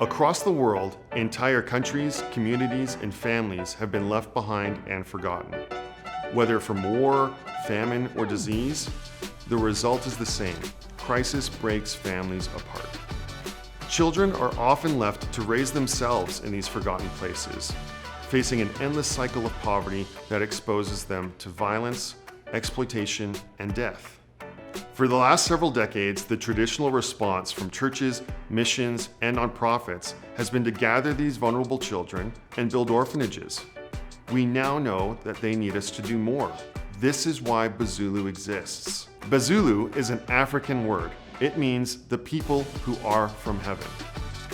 Across the world, entire countries, communities, and families have been left behind and forgotten. Whether from war, famine, or disease, the result is the same. Crisis breaks families apart. Children are often left to raise themselves in these forgotten places, facing an endless cycle of poverty that exposes them to violence, exploitation, and death. For the last several decades, the traditional response from churches, missions, and nonprofits has been to gather these vulnerable children and build orphanages. We now know that they need us to do more. This is why Bezulu exists. Bezulu is an African word. It means the people who are from heaven.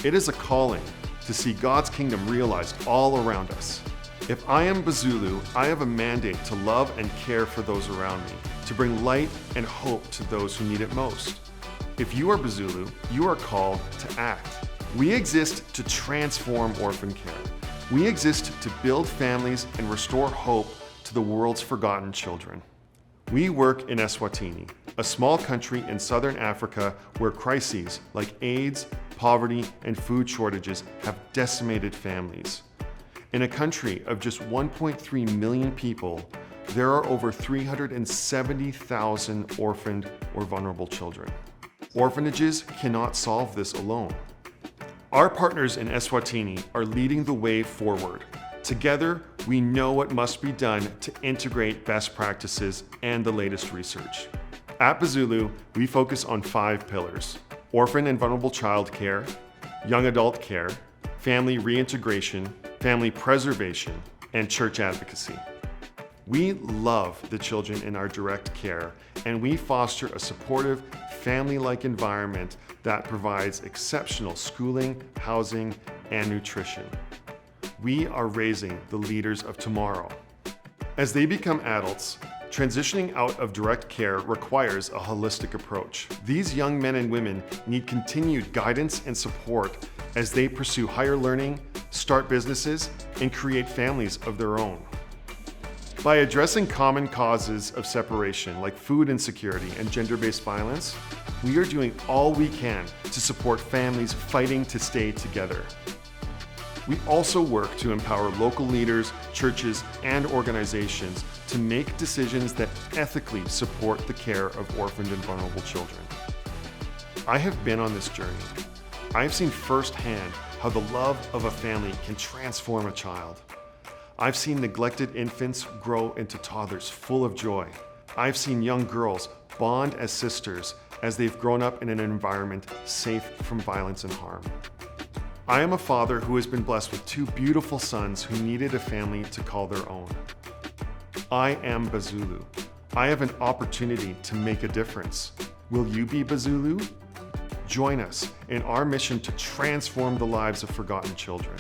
It is a calling to see God's kingdom realized all around us. If I am Bezulu, I have a mandate to love and care for those around me, to bring light and hope to those who need it most. If you are Bezulu, you are called to act. We exist to transform orphan care. We exist to build families and restore hope to the world's forgotten children. We work in Eswatini, a small country in southern Africa where crises like AIDS, poverty, and food shortages have decimated families. In a country of just 1.3 million people, there are over 370,000 orphaned or vulnerable children. Orphanages cannot solve this alone. Our partners in Eswatini are leading the way forward. Together, we know what must be done to integrate best practices and the latest research. At Bezulu, we focus on 5 pillars: orphan and vulnerable child care, young adult care, family reintegration, family preservation, and church advocacy. We love the children in our direct care, and we foster a supportive, family-like environment that provides exceptional schooling, housing, and nutrition. We are raising the leaders of tomorrow. As they become adults, transitioning out of direct care requires a holistic approach. These young men and women need continued guidance and support as they pursue higher learning, start businesses, and create families of their own. By addressing common causes of separation like food insecurity and gender-based violence, we are doing all we can to support families fighting to stay together. We also work to empower local leaders, churches, and organizations to make decisions that ethically support the care of orphaned and vulnerable children. I have been on this journey. I have seen firsthand how the love of a family can transform a child. I've seen neglected infants grow into toddlers full of joy. I've seen young girls bond as sisters as they've grown up in an environment safe from violence and harm. I am a father who has been blessed with 2 beautiful sons who needed a family to call their own. I am Bezulu. I have an opportunity to make a difference. Will you be Bezulu? Join us in our mission to transform the lives of forgotten children.